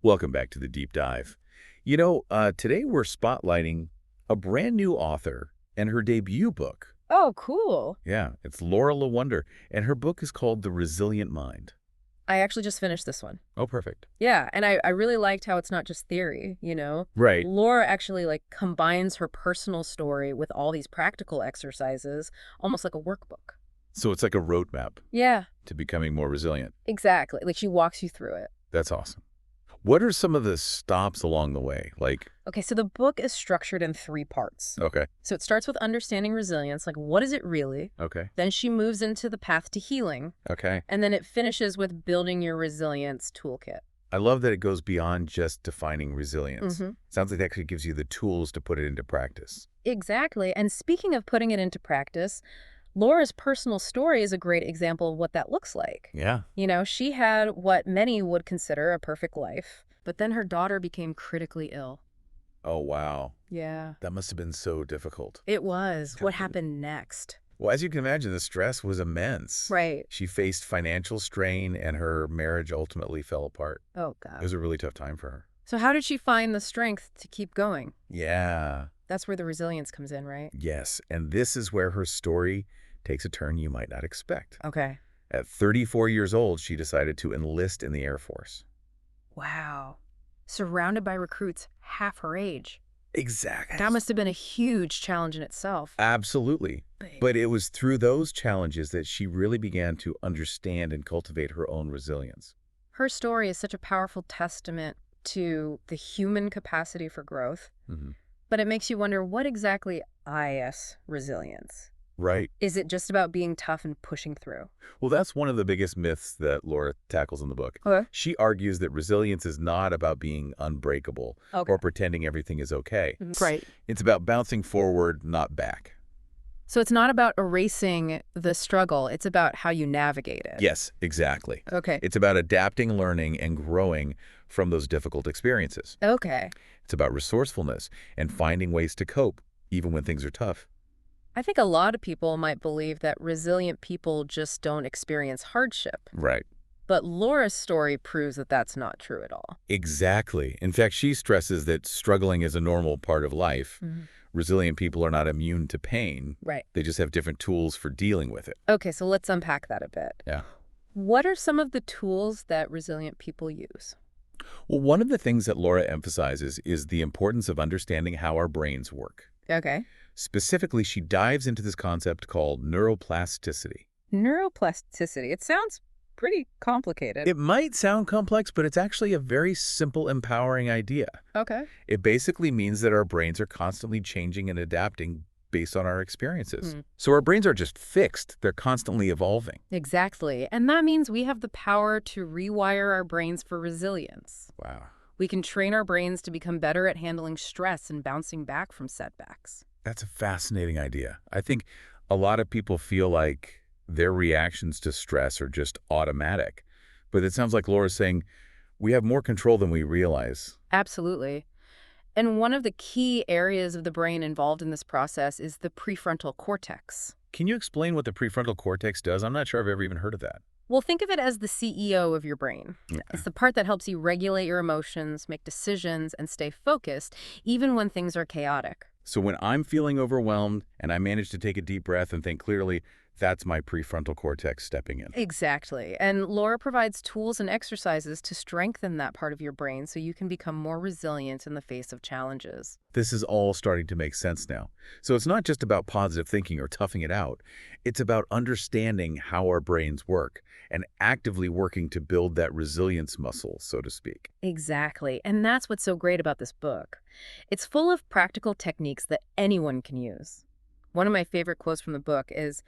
Welcome back to the deep dive. Today we're spotlighting a brand new author and her debut book. Oh, cool. Yeah, it's Laura LaWonder, and her book is called The Resilient Mind. I actually just finished this one. Oh, perfect. Yeah, and I really liked how it's not just theory. Right. Laura actually combines her personal story with all these practical exercises, almost like a workbook. So it's like a roadmap Yeah, to becoming more resilient. exactly. Like she walks you through it. That's awesome. What are some of the stops along the way? Okay, so the book is structured in three parts. Okay, So it starts with understanding resilience, like what is it really? okay, Then she moves into the path to healing, okay. and then it finishes with building your resilience toolkit. I love that it goes beyond just defining resilience. Mm-hmm. Sounds like that actually gives you the tools to put it into practice. Exactly. And speaking of putting it into practice, Laura's personal story is a great example of what that looks like. Yeah. She had what many would consider a perfect life, but then her daughter became critically ill. Oh, wow. Yeah. That must have been so difficult. It was. What Definitely. happened next? Well, as you can imagine, the stress was immense. Right. She faced financial strain, and her marriage ultimately fell apart. Oh, It God. was a really tough time for her. So how did she find the strength to keep going? Yeah. That's where the resilience comes in, right? Yes. And this is where her story takes a turn you might not expect. Okay. At 34 years old, she decided to enlist in the Air Force. Wow. Surrounded by recruits half her age. Exactly. That must have been a huge challenge in itself. Absolutely. Big. But it was through those challenges that she really began to understand and cultivate her own resilience. Her story is such a powerful testament to the human capacity for growth, Mhm. but it makes you wonder what exactly is resilience? Right. Is it just about being tough and pushing through? Well, that's one of the biggest myths that Laura tackles in the book. Okay. She argues that resilience is not about being unbreakable Okay. or pretending everything is okay. Right. It's about bouncing forward, not back. So it's not about erasing the struggle, it's about how you navigate it. Yes, exactly. Okay. It's about adapting, learning, and growing from those difficult experiences. Okay. It's about resourcefulness and finding ways to cope, even when things are tough. I think a lot of people might believe that resilient people just don't experience hardship. Right. But Laura's story proves that that's not true at all. Exactly. In fact, she stresses that struggling is a normal part of life. Resilient people are not immune to pain. Right. They just have different tools for dealing with it. Okay, so let's unpack that a bit. Yeah. What are some of the tools that resilient people use? Well, one of the things that Laura emphasizes is the importance of understanding how our brains work. Okay. Specifically, she dives into this concept called neuroplasticity. Neuroplasticity. It sounds pretty complicated. It might sound complex, but it's actually a very simple, empowering idea. Okay. It basically means that our brains are constantly changing and adapting based on our experiences. So our brains are just fixed. They're constantly evolving. Exactly. And that means we have the power to rewire our brains for resilience. Wow. We can train our brains to become better at handling stress and bouncing back from setbacks. That's a fascinating idea. I think a lot of people feel like their reactions to stress are just automatic. But it sounds like Laura's saying we have more control than we realize. Absolutely. And one of the key areas of the brain involved in this process is the prefrontal cortex. Can you explain what the prefrontal cortex does? I'm not sure I've ever even heard of that. Well, think of it as the CEO of your brain. Yeah. It's the part that helps you regulate your emotions, make decisions, and stay focused, even when things are chaotic. So when I'm feeling overwhelmed and I manage to take a deep breath and think clearly, that's my prefrontal cortex stepping in. Exactly. And Laura provides tools and exercises to strengthen that part of your brain so you can become more resilient in the face of challenges. This is all starting to make sense now. So it's not just about positive thinking or toughing it out. It's about understanding how our brains work and actively working to build that resilience muscle, so to speak. Exactly. And that's what's so great about this book. It's full of practical techniques that anyone can use. One of my favorite quotes from the book is,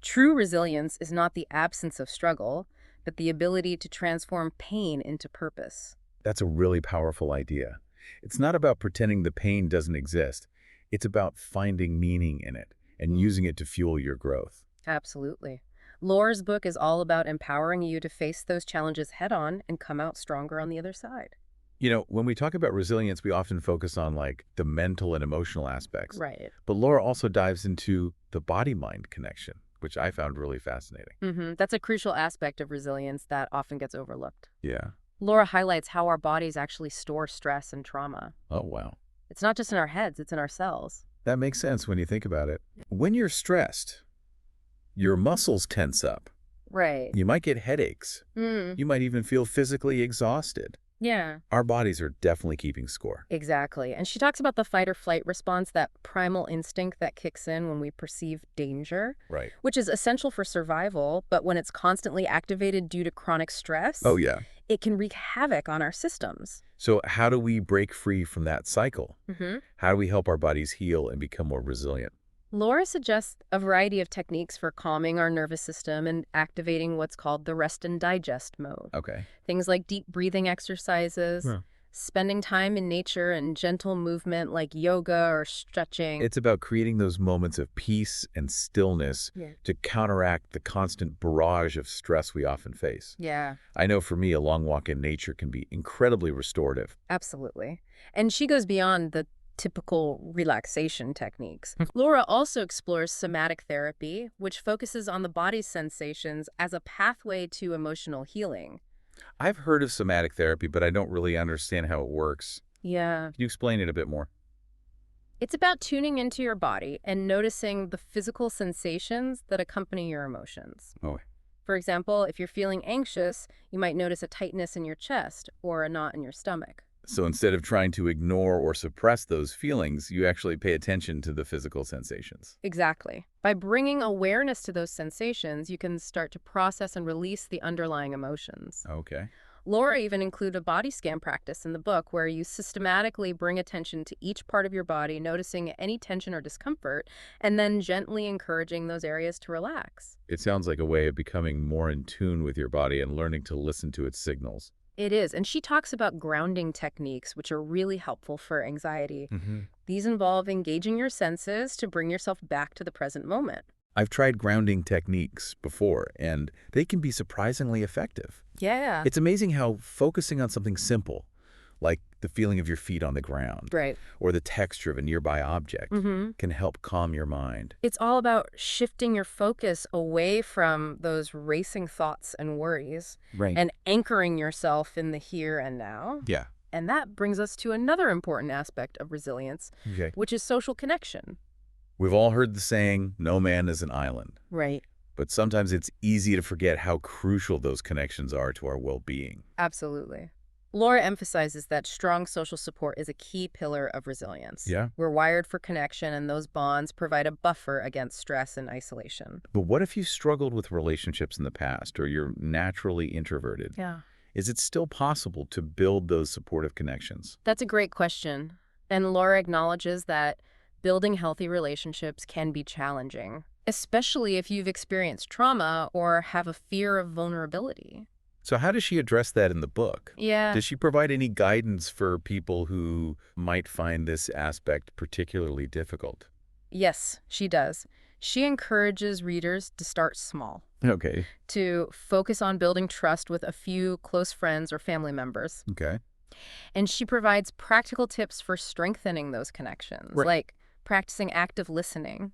"True resilience is not the absence of struggle, but the ability to transform pain into purpose." That's a really powerful idea. It's not about pretending the pain doesn't exist. It's about finding meaning in it and using it to fuel your growth. Absolutely. Laura's book is all about empowering you to face those challenges head on and come out stronger on the other side. When we talk about resilience, we often focus on the mental and emotional aspects. Right. But Laura also dives into the body-mind connection, which I found really fascinating. That's a crucial aspect of resilience that often gets overlooked. Yeah. Laura highlights how our bodies actually store stress and trauma. Oh, wow. It's not just in our heads, it's in our cells. That makes sense when you think about it. When you're stressed, your muscles tense up. Right. You might get headaches. Mm. You might even feel physically exhausted. Yeah. Our bodies are definitely keeping score. Exactly. And she talks about the fight or flight response, that primal instinct that kicks in when we perceive danger, Right. which is essential for survival, but when it's constantly activated due to chronic Oh, stress, yeah. it can wreak havoc on our systems. So how do we break free from that cycle? Hmm. How do we help our bodies heal and become more resilient? Laura suggests a variety of techniques for calming our nervous system and activating what's called the rest and digest mode. Okay. Things like deep breathing exercises, Yeah. spending time in nature, and gentle movement like yoga or stretching. It's about creating those moments of peace and stillness Yeah. to counteract the constant barrage of stress we often face. Yeah, I know for me, a long walk in nature can be incredibly restorative. absolutely. And she goes beyond the typical relaxation techniques. Laura also explores somatic therapy, which focuses on the body's sensations as a pathway to emotional healing. I've heard of somatic therapy, but I don't really understand how it works. Yeah. Can you explain it a bit more? It's about tuning into your body and noticing the physical sensations that accompany your emotions. Oh, For example, if you're feeling anxious, you might notice a tightness in your chest or a knot in your stomach. so instead of trying to ignore or suppress those feelings, you actually pay attention to the physical sensations. Exactly. By bringing awareness to those sensations, you can start to process and release the underlying emotions. Okay. Laura even included a body scan practice in the book where you systematically bring attention to each part of your body, noticing any tension or discomfort, and then gently encouraging those areas to relax. It sounds like a way of becoming more in tune with your body and learning to listen to its signals. It is, and she talks about grounding techniques, which are really helpful for anxiety. These involve engaging your senses to bring yourself back to the present moment. I've tried grounding techniques before, and they can be surprisingly effective. Yeah. It's amazing how focusing on something simple, like the feeling of your feet on the ground Right. or the texture of a nearby object, can help calm your mind. It's all about shifting your focus away from those racing thoughts and worries Right. and anchoring yourself in the here and now. Yeah. And that brings us to another important aspect of resilience, Okay. which is social connection. We've all heard the saying, no man is an island. Right. But sometimes it's easy to forget how crucial those connections are to our well-being. Absolutely. Laura emphasizes that strong social support is a key pillar of resilience. Yeah. We're wired for connection, and those bonds provide a buffer against stress and isolation. But what if you struggled with relationships in the past or you're naturally introverted? Yeah. Is it still possible to build those supportive connections? That's a great question. And Laura acknowledges that building healthy relationships can be challenging, especially if you've experienced trauma or have a fear of vulnerability. So how does she address that in the book? Yeah. Does she provide any guidance for people who might find this aspect particularly difficult? Yes, she does. She encourages readers to start small, Okay. to focus on building trust with a few close friends or family members. Okay. And she provides practical tips for strengthening those connections, Right. like practicing active listening,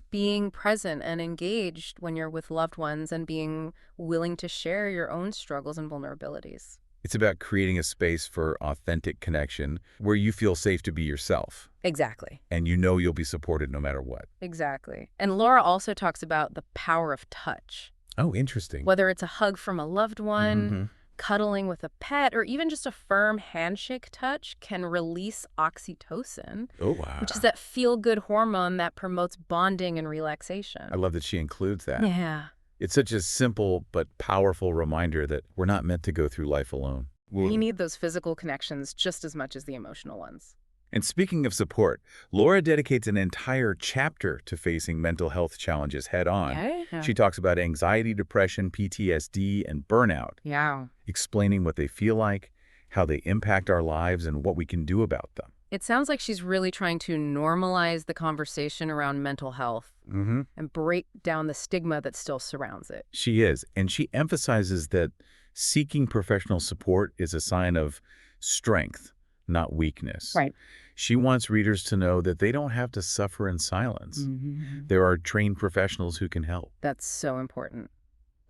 being present and engaged when you're with loved ones, and being willing to share your own struggles and vulnerabilities. It's about creating a space for authentic connection where you feel safe to be yourself Exactly. and you know you'll be supported no matter what. Exactly. And Laura also talks about the power of touch, Oh, interesting. whether it's a hug from a loved one, Mhm. cuddling with a pet, or even just a firm handshake touch can release oxytocin, Oh, wow. which is that feel-good hormone that promotes bonding and relaxation. I love that she includes that. Yeah. It's such a simple but powerful reminder that we're not meant to go through life alone. We need those physical connections just as much as the emotional ones. And speaking of support, Laura dedicates an entire chapter to facing mental health challenges head on. Yeah. She talks about anxiety, depression, PTSD, and burnout, Yeah. explaining what they feel like, how they impact our lives, and what we can do about them. It sounds like she's really trying to normalize the conversation around mental health and break down the stigma that still surrounds it. She is, and she emphasizes that seeking professional support is a sign of strength, not weakness. Right. She wants readers to know that they don't have to suffer in silence. There are trained professionals who can help. That's so important.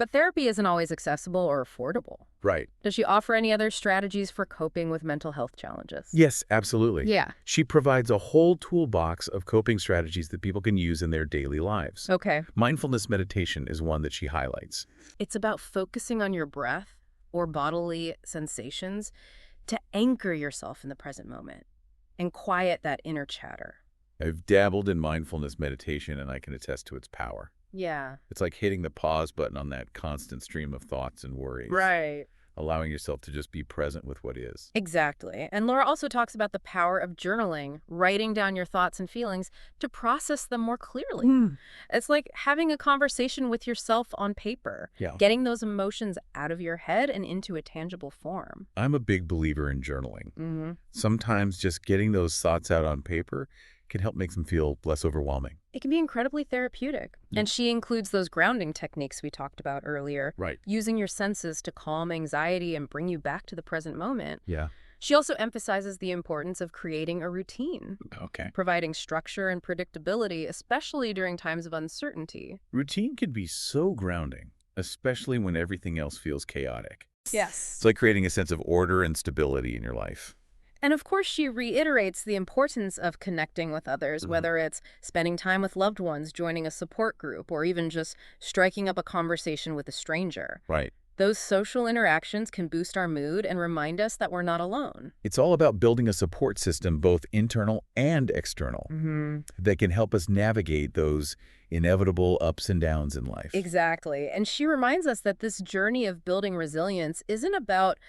But therapy isn't always accessible or affordable. Right. Does she offer any other strategies for coping with mental health challenges? Yes, absolutely. Yeah. She provides a whole toolbox of coping strategies that people can use in their daily lives. Okay. Mindfulness meditation is one that she highlights. It's about focusing on your breath or bodily sensations to anchor yourself in the present moment and quiet that inner chatter. I've dabbled in mindfulness meditation, and I can attest to its power. Yeah. It's like hitting the pause button on that constant stream of thoughts and worries, Right. allowing yourself to just be present with what is. Exactly. And Laura also talks about the power of journaling, writing down your thoughts and feelings to process them more clearly. It's like having a conversation with yourself on paper, Yeah. getting those emotions out of your head and into a tangible form. I'm a big believer in journaling. Mm-hmm. Sometimes just getting those thoughts out on paper can help make them feel less overwhelming. It can be incredibly therapeutic. And she includes those grounding techniques we talked about earlier, Right. using your senses to calm anxiety and bring you back to the present moment. Yeah. She also emphasizes the importance of creating a routine, Okay. providing structure and predictability, especially during times of uncertainty. Routine can be so grounding, especially when everything else feels chaotic. Yes. It's like creating a sense of order and stability in your life. And of course, she reiterates the importance of connecting with others, whether it's spending time with loved ones, joining a support group, or even just striking up a conversation with a stranger. Right. Those social interactions can boost our mood and remind us that we're not alone. It's all about building a support system, both internal and external, that can help us navigate those inevitable ups and downs in life. Exactly. And she reminds us that this journey of building resilience isn't about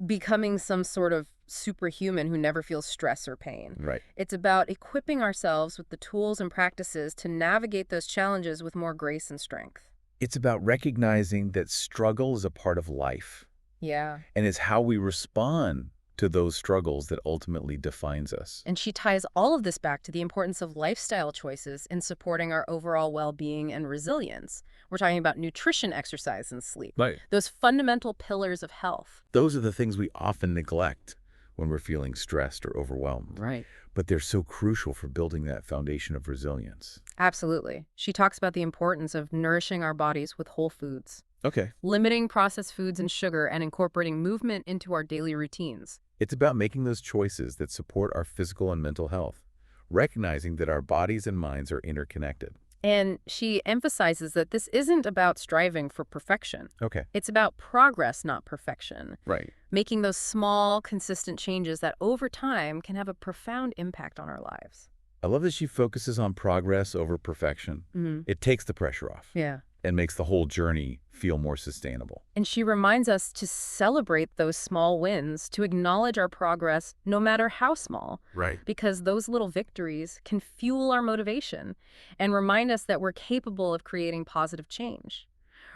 becoming some sort of superhuman who never feels stress or pain. Right. It's about equipping ourselves with the tools and practices to navigate those challenges with more grace and strength. It's about recognizing that struggle is a part of life, Yeah. and it's how we respond to those struggles that ultimately defines us. And she ties all of this back to the importance of lifestyle choices in supporting our overall well-being and resilience. We're talking about nutrition, exercise, and sleep. Right. Those fundamental pillars of health. Those are the things we often neglect when we're feeling stressed or overwhelmed. Right. But they're so crucial for building that foundation of resilience. Absolutely. She talks about the importance of nourishing our bodies with whole foods, Okay. limiting processed foods and sugar, and incorporating movement into our daily routines. It's about making those choices that support our physical and mental health, recognizing that our bodies and minds are interconnected. And she emphasizes that this isn't about striving for perfection. Okay. It's about progress, not perfection. Right. Making those small, consistent changes that over time can have a profound impact on our lives. I love that she focuses on progress over perfection. It takes the pressure off Yeah. and makes the whole journey feel more sustainable. And she reminds us to celebrate those small wins, to acknowledge our progress, no matter how small, Right. because those little victories can fuel our motivation and remind us that we're capable of creating positive change.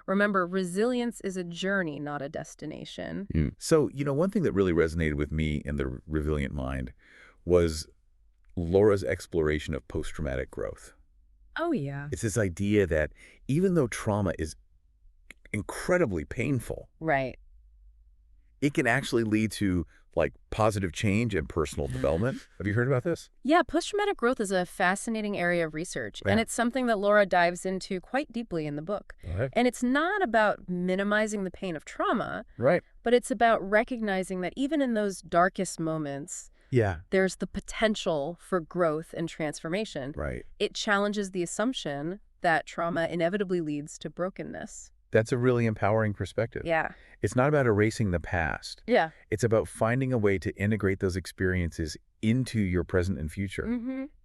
Remember, resilience is a journey, not a destination. So, one thing that really resonated with me in the Resilient Mind was Laura's exploration of post-traumatic growth. Oh, yeah. It's this idea that even though trauma is incredibly painful, Right. it can actually lead to positive change and personal development. Have you heard about this? Yeah, post-traumatic growth is a fascinating area of research, and Yeah. it's something that Laura dives into quite deeply in the book. Okay. And it's not about minimizing the pain of trauma, Right. but it's about recognizing that even in those darkest moments, Yeah. there's the potential for growth and transformation. Right. It challenges the assumption that trauma inevitably leads to brokenness. That's a really empowering perspective. Yeah. It's not about erasing the past. Yeah. It's about finding a way to integrate those experiences into your present and future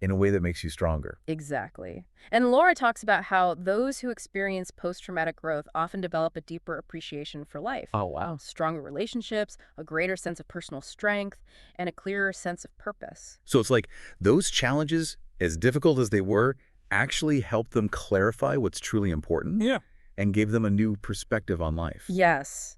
in a way that makes you stronger. Exactly. And Laura talks about how those who experience post-traumatic growth often develop a deeper appreciation for life. Oh, wow. Stronger relationships, a greater sense of personal strength, and a clearer sense of purpose. So it's like those challenges, as difficult as they were, actually helped them clarify what's truly important. Yeah. And gave them a new perspective on life. Yes.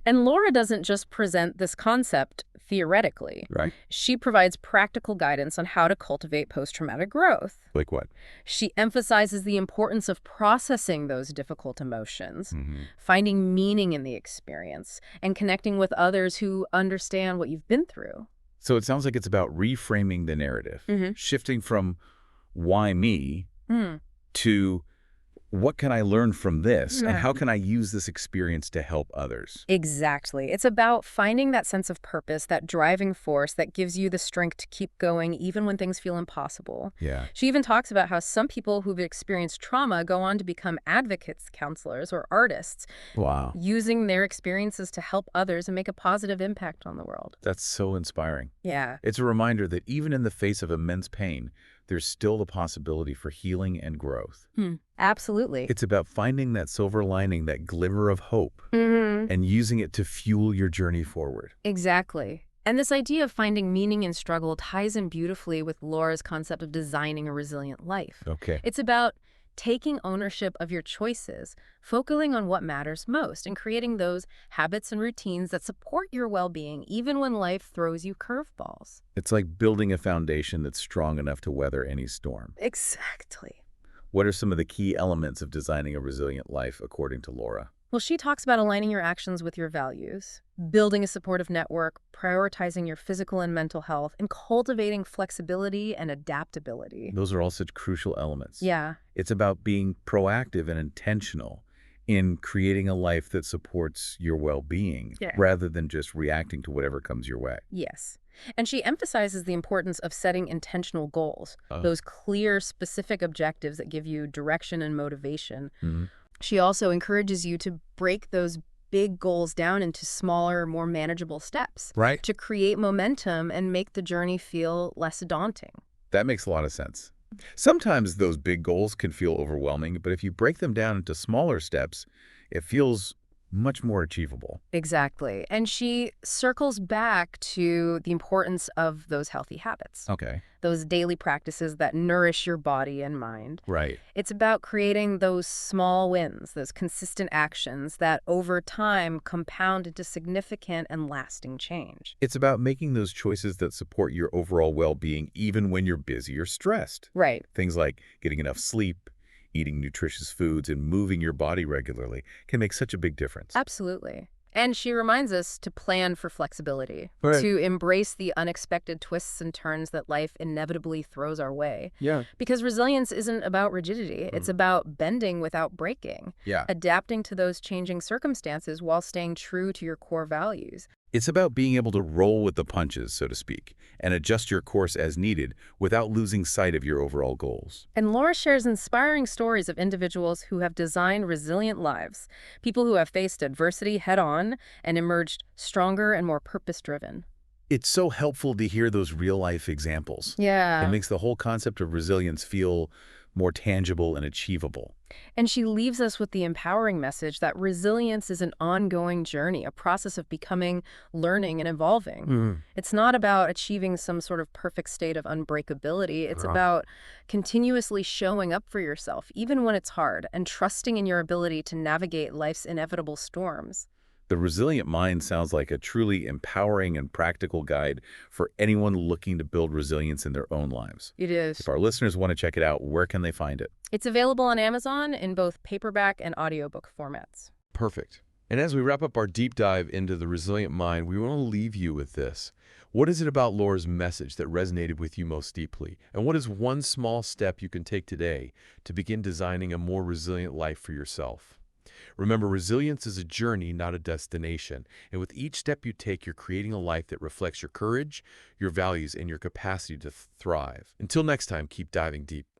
And Laura doesn't just present this concept theoretically. Right. She provides practical guidance on how to cultivate post-traumatic growth. Like what? She emphasizes the importance of processing those difficult emotions, finding meaning in the experience, and connecting with others who understand what you've been through. So it sounds like it's about reframing the narrative, shifting from why me to What can I learn from this, and Yeah. how can I use this experience to help others? Exactly. It's about finding that sense of purpose, that driving force that gives you the strength to keep going even when things feel impossible. Yeah. She even talks about how some people who've experienced trauma go on to become advocates, counselors, or artists, Wow. using their experiences to help others and make a positive impact on the world. That's so inspiring. Yeah. It's a reminder that even in the face of immense pain, there's still the possibility for healing and growth. Absolutely. It's about finding that silver lining, that glimmer of hope, Hmm. and using it to fuel your journey forward. Exactly. And this idea of finding meaning in struggle ties in beautifully with Laura's concept of designing a resilient life. Okay. It's about taking ownership of your choices, focusing on what matters most, and creating those habits and routines that support your well-being even when life throws you curveballs. It's like building a foundation that's strong enough to weather any storm. Exactly. What are some of the key elements of designing a resilient life, according to Laura? Well, she talks about aligning your actions with your values, building a supportive network, prioritizing your physical and mental health, and cultivating flexibility and adaptability. Those are all such crucial elements. Yeah. It's about being proactive and intentional in creating a life that supports your well-being Yeah. rather than just reacting to whatever comes your way. Yes. And she emphasizes the importance of setting intentional goals, Uh, those clear, specific objectives that give you direction and motivation. mhm. She also encourages you to break those big goals down into smaller, more manageable steps Right. to create momentum and make the journey feel less daunting. That makes a lot of sense. Sometimes those big goals can feel overwhelming, but if you break them down into smaller steps, it feels much more achievable. Exactly. And she circles back to the importance of those healthy habits, Okay. those daily practices that nourish your body and mind. Right. It's about creating those small wins, those consistent actions that over time compound into significant and lasting change. It's about making those choices that support your overall well-being even when you're busy or stressed. Right. Things like getting enough sleep, eating nutritious foods, and moving your body regularly can make such a big difference. Absolutely. And she reminds us to plan for flexibility, Right. to embrace the unexpected twists and turns that life inevitably throws our way. Yeah. Because resilience isn't about rigidity, it's about bending without breaking, Yeah. adapting to those changing circumstances while staying true to your core values. It's about being able to roll with the punches, so to speak, and adjust your course as needed without losing sight of your overall goals. And Laura shares inspiring stories of individuals who have designed resilient lives, people who have faced adversity head-on and emerged stronger and more purpose-driven. It's so helpful to hear those real-life examples. It Yeah. makes the whole concept of resilience feel more tangible and achievable. And she leaves us with the empowering message that resilience is an ongoing journey, a process of becoming, learning, and evolving. It's not about achieving some sort of perfect state of unbreakability. It's about continuously showing up for yourself, even when it's hard, and trusting in your ability to navigate life's inevitable storms. The Resilient Mind sounds like a truly empowering and practical guide for anyone looking to build resilience in their own lives. It is. If our listeners want to check it out, where can they find it? It's available on Amazon in both paperback and audiobook formats. Perfect. And as we wrap up our deep dive into the resilient mind, we want to leave you with this. What is it about Laura's message that resonated with you most deeply? And what is one small step you can take today to begin designing a more resilient life for yourself? Remember, resilience is a journey, not a destination. And with each step you take, you're creating a life that reflects your courage, your values, and your capacity to thrive. Until next time, keep diving deep.